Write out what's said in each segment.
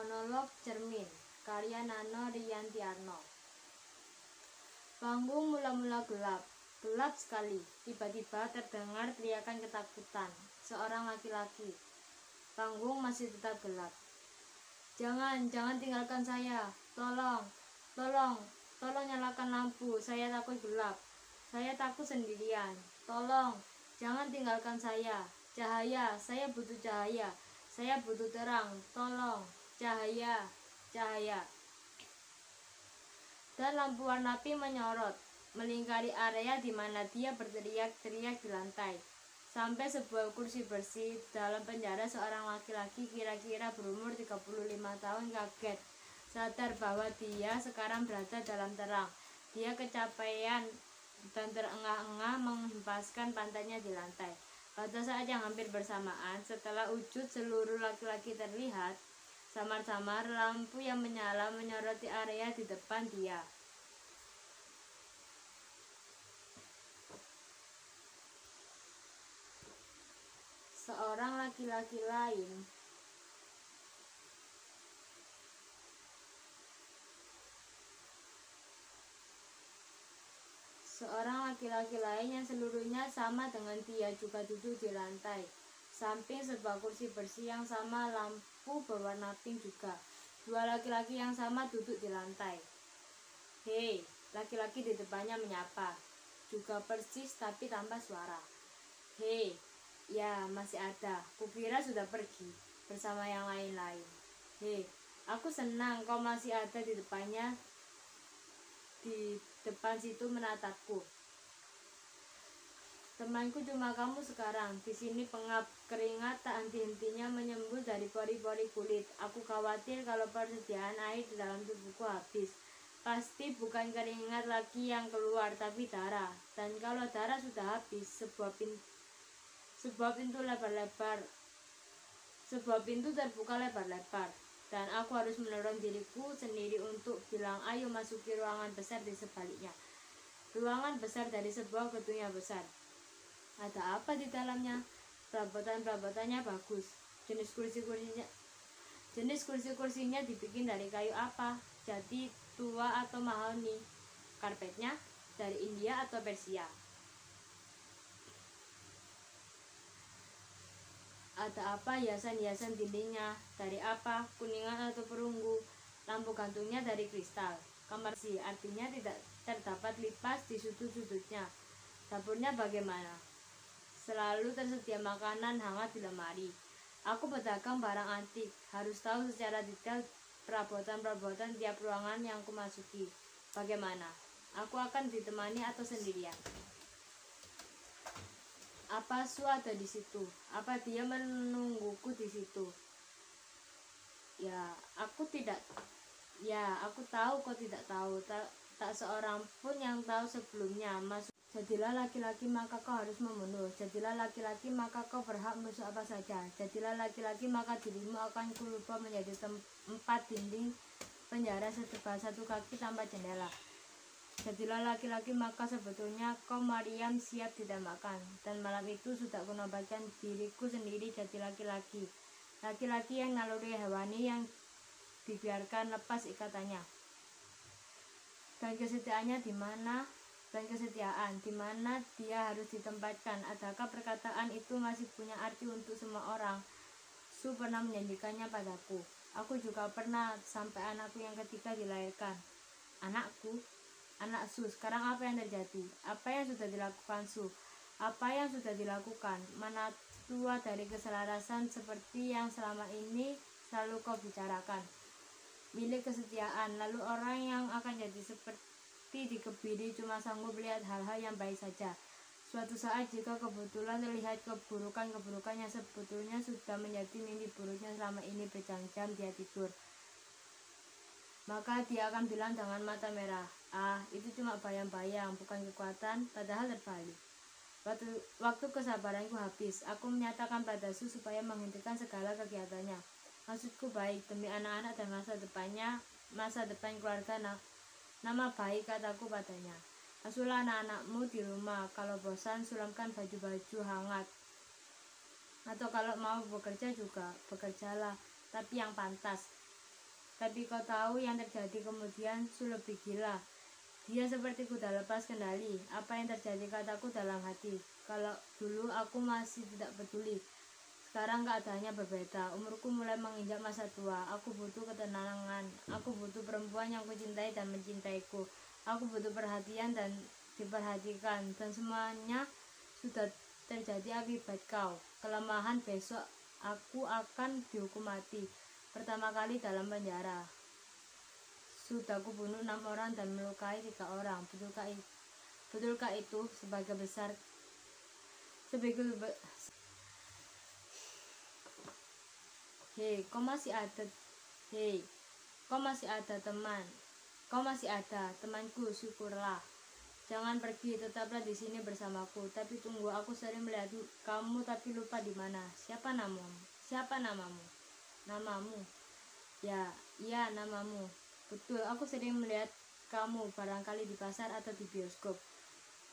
Monolog Cermin, karya Nano Riantiarno. Panggung mula-mula gelap sekali. Tiba-tiba terdengar teriakan ketakutan seorang laki-laki. Panggung masih tetap gelap. Jangan tinggalkan saya. Tolong nyalakan lampu. Saya takut gelap. Saya takut sendirian. Tolong, jangan tinggalkan saya. Cahaya, saya butuh cahaya. Saya butuh terang. Tolong, cahaya. Dan lampu warna pink menyorot, melingkari area di mana dia berteriak-teriak di lantai. Sampai sebuah kursi bersih dalam penjara, seorang laki-laki kira-kira berumur 35 tahun kaget, sadar bahwa dia sekarang berada dalam terang. Dia kecapean dan terengah-engah menghempaskan pantatnya di lantai. Pada saat yang hampir bersamaan, setelah wujud seluruh laki-laki terlihat, samar-samar lampu yang menyala menyoroti area di depan dia. Seorang laki-laki lain yang seluruhnya sama dengan dia juga duduk di lantai, samping sebuah kursi bersih yang sama, lampu berwarna pink juga. Dua laki-laki yang sama duduk di lantai. Hei, laki-laki di depannya menyapa, juga persis tapi tanpa suara. Hei, ya masih ada, kukira sudah pergi bersama yang lain-lain. Hei, aku senang kau masih ada di depannya, di depan situ menatapku. Temanku cuma kamu sekarang. Di sini pengap, keringat tak henti-hentinya menyembur dari pori-pori kulit. Aku khawatir kalau persediaan air di dalam tubuhku habis. Pasti bukan keringat lagi yang keluar, tapi darah. Dan kalau darah sudah habis, sebuah pintu terbuka lebar-lebar. Dan aku harus mendorong diriku sendiri untuk bilang ayo masuki ruangan besar di sebaliknya. Ruangan besar dari sebuah gedung yang besar. Ada apa di dalamnya? Perabotan-perabotannya bagus. Jenis kursi-kursinya dibikin dari kayu apa? Jati, tua atau mahoni? Karpetnya dari India atau Persia? Ada apa hiasan-hiasan dindingnya? Dari apa? Kuningan atau perunggu? Lampu gantungnya dari kristal. Kamar bersih, artinya tidak terdapat lipas di sudut-sudutnya. Dapurnya bagaimana? Selalu tersedia makanan hangat di lemari. Aku pedagang barang antik, harus tahu secara detail perabotan-perabotan tiap ruangan yang kumasuki. Bagaimana? Aku akan ditemani atau sendirian? Apa Su ada di situ? Apa dia menungguku di situ? Aku tahu kau tidak tahu. Tak seorang pun yang tahu sebelumnya. Jadilah laki-laki maka kau harus membunuh. Jadilah laki-laki maka kau berhak musuh apa saja. Jadilah laki-laki maka dirimu akan kulubah menjadi tempat dinding penjara setebal 1 kaki tanpa jendela. Jadilah laki-laki maka sebetulnya kau Maryam siap ditembakkan. Dan malam itu sudah kunobatkan diriku sendiri jadi laki-laki. Laki-laki yang naluri hewani yang dibiarkan lepas ikatannya. Dan kesetiaannya di mana? Dan kesetiaan di mana dia harus ditempatkan? Adakah perkataan itu masih punya arti untuk semua orang? Su pernah menjanjikannya padaku. Aku juga pernah, sampai anakku yang ketiga dilahirkan. Anakku? Anak Su, sekarang apa yang terjadi? Apa yang sudah dilakukan Su? Apa yang sudah dilakukan? Mana tua dari keselarasan seperti yang selama ini selalu kau bicarakan? Milik kesetiaan, lalu orang yang akan jadi seperti dikebiri cuma sanggup melihat hal-hal yang baik saja. Suatu saat jika kebetulan terlihat keburukan-keburukan yang sebetulnya sudah menjadi mimpi buruknya selama ini berjam-jam dia tidur, maka dia akan bilang dengan mata merah, itu cuma bayang-bayang, bukan kekuatan, padahal terbalik. Waktu kesabaranku habis, aku menyatakan pada Su supaya menghentikan segala kegiatannya. Maksudku baik, demi anak-anak dan masa depan keluarga. Nama baik, kataku padanya. Asuhlah anak-anakmu di rumah. Kalau bosan, sulamkan baju-baju hangat. Atau kalau mau bekerja juga, bekerjalah, tapi yang pantas. Tapi kau tahu yang terjadi kemudian? Su lebih gila. Dia seperti kuda lepas kendali. Apa yang terjadi, kataku dalam hati. Kalau dulu aku masih tidak peduli. Sekarang keadaannya berbeda. Umurku mulai menginjak masa tua. Aku butuh ketenangan. Aku butuh perempuan yang kucintai dan mencintaiku. Aku butuh perhatian dan diperhatikan. Dan semuanya sudah terjadi akibat kau. Kelemahan, besok aku akan dihukum mati. Pertama kali dalam penjara. Sudah kubunuh 6 orang dan melukai 3 orang. Betulkah itu? Sebagai besar Hei, kau masih ada. Hei, kau masih ada teman. Kau masih ada, temanku, syukurlah. Jangan pergi, tetaplah di sini bersamaku. Tapi tunggu, aku sering melihat kamu tapi lupa di mana. Siapa namamu? Siapa namamu? Namamu? Ya, iya namamu. Betul, aku sering melihat kamu barangkali di pasar atau di bioskop.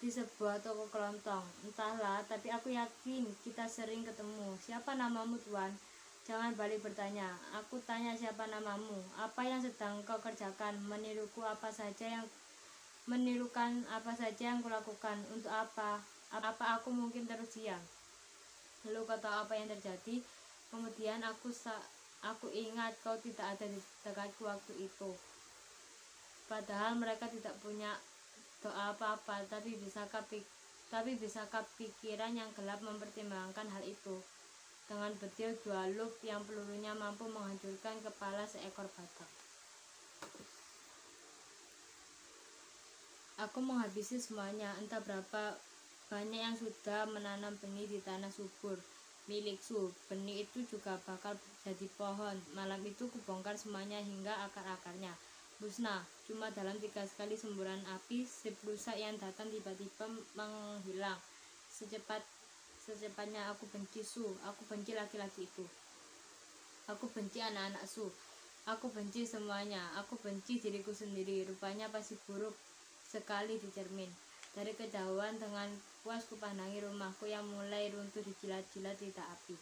Di sebuah toko kelontong. Entahlah, tapi aku yakin kita sering ketemu. Siapa namamu, Tuan? Jangan balik bertanya. Aku tanya siapa namamu. Apa yang sedang kau kerjakan? Menirukan apa saja yang kulakukan. Untuk apa? Apa aku mungkin terus diam? Lalu kau tahu apa yang terjadi? Kemudian aku ingat kau tidak ada di dekatku waktu itu. Padahal mereka tidak punya doa apa-apa, tapi bisakah pikiran yang gelap mempertimbangkan hal itu? Dengan betil 2 loop yang pelurunya mampu menghancurkan kepala seekor batak. Aku menghabisi semuanya, entah berapa banyak yang sudah menanam benih di tanah subur milik Su. Benih itu juga bakal jadi pohon. Malam itu kubongkar semuanya hingga akar-akarnya musnah. Cuma dalam 3 kali semburan api, strip rusak yang datang tiba-tiba menghilang. Secepatnya aku benci Su. Aku benci laki-laki itu. Aku benci anak-anak Su. Aku benci semuanya. Aku benci diriku sendiri. Rupanya pasti buruk sekali di cermin. Dari kejauhan dengan puas kupandangi rumahku yang mulai runtuh dijilat-jilat titak api.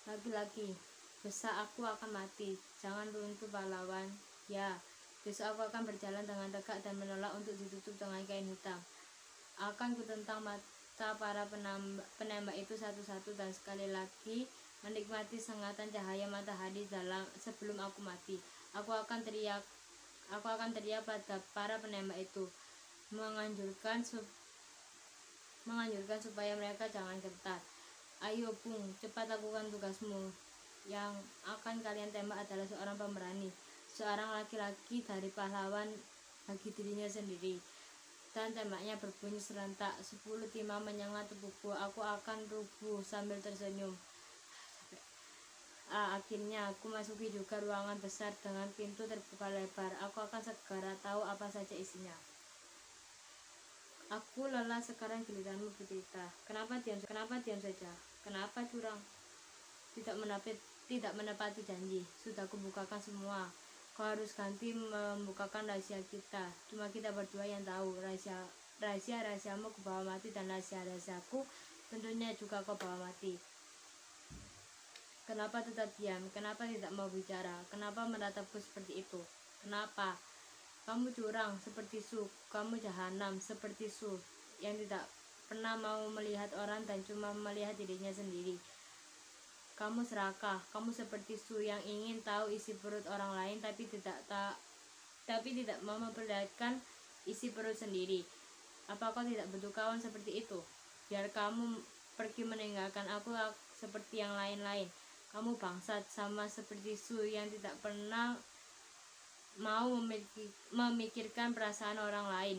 Laki-laki, besok aku akan mati. Jangan runtuh pahlawan. Ya, besok aku akan berjalan dengan tegak dan menolak untuk ditutup dengan kain hitam. Akan kutentang mata para penembak itu satu-satu dan sekali lagi menikmati sengatan cahaya matahari sebelum aku mati. Aku akan teriak pada para penembak itu, menganjurkan supaya mereka jangan gentar. Ayo Bung, cepat lakukan tugasmu. Yang akan kalian tembak adalah seorang pemberani, seorang laki-laki dari pahlawan bagi dirinya sendiri. Dan tembaknya berbunyi serentak. 10 timah menyengat tubuhku. Aku akan rubuh sambil tersenyum. Akhirnya aku masuki juga ruangan besar dengan pintu terbuka lebar. Aku akan segera tahu apa saja isinya. Aku lelah, sekarang giliranmu bercerita. Kenapa diam saja? Kenapa curang? Tidak menepati janji. Sudah kubukakan semua. Kau harus ganti membukakan rahasia kita. Cuma kita berdua yang tahu. Rahasiamu ku bawa mati, dan rahasiaku tentunya juga kau bawa mati. Kenapa tetap diam? Kenapa tidak mau bicara? Kenapa menatapku seperti itu? Kenapa? Kamu curang seperti Su. Kamu jahanam seperti Su, yang tidak pernah mau melihat orang dan cuma melihat dirinya sendiri. Kamu serakah. Kamu seperti Su yang ingin tahu isi perut orang lain tapi tidak mau memperlihatkan isi perut sendiri. Apa kau tidak butuh kawan seperti itu? Biar kamu pergi meninggalkan aku seperti yang lain-lain. Kamu bangsat, sama seperti Su yang tidak pernah mau memikirkan perasaan orang lain.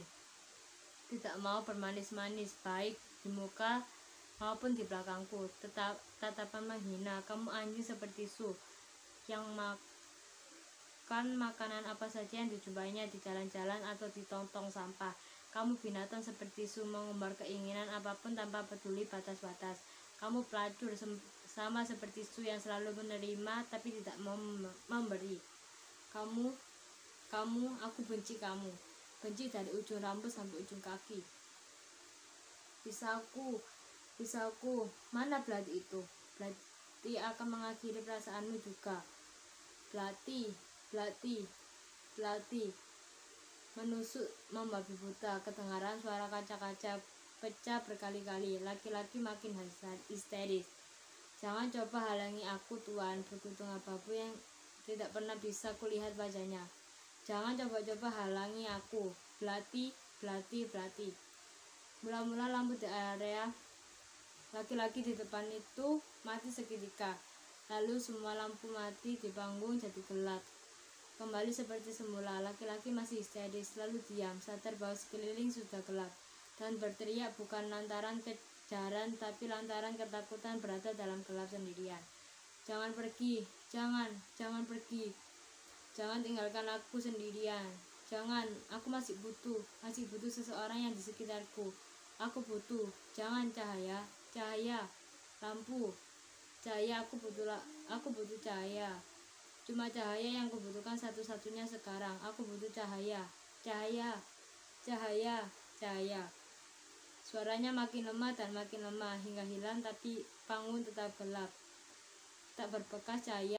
Tidak mau bermanis-manis baik di muka maupun di belakangku. Tatapan menghina. Kamu anjing seperti Su yang makan makanan apa saja yang dijumpainya di jalan-jalan atau di tong-tong sampah. Kamu binatang seperti Su, mengumbar keinginan apapun tanpa peduli batas-batas. Kamu pelacur sama seperti Su yang selalu menerima tapi tidak mau memberi. Aku benci kamu. Benci dari ujung rambut sampai ujung kaki. Pisauku, mana belati itu? Belati akan mengakhiri perasaanmu juga. Belati, belati, belati. Menusuk membabi buta. Kedengaran suara kaca-kaca pecah berkali-kali. Laki-laki makin histeris. Jangan coba halangi aku, Tuan, berkutung abu-abu yang tidak pernah bisa kulihat wajahnya. Jangan coba-coba halangi aku. Belati, belati, belati. Mula-mula lampu di area laki-laki di depan itu mati seketika. Lalu semua lampu mati di panggung jadi gelap. Kembali seperti semula, laki-laki masih histeris, lalu diam, sadar bahwa sekeliling sudah gelap, dan berteriak bukan lantaran kejaran, tapi lantaran ketakutan berada dalam gelap sendirian. Jangan pergi, jangan pergi. Jangan tinggalkan aku sendirian. Jangan, aku masih butuh seseorang yang di sekitarku. Aku butuh, jangan cahaya, cahaya, lampu, cahaya, aku butuh cahaya. Cuma cahaya yang kubutuhkan satu-satunya sekarang. Aku butuh cahaya, cahaya, cahaya, cahaya. Suaranya makin lemah dan makin lemah hingga hilang, tapi panggung tetap gelap. Tak berbekas cahaya.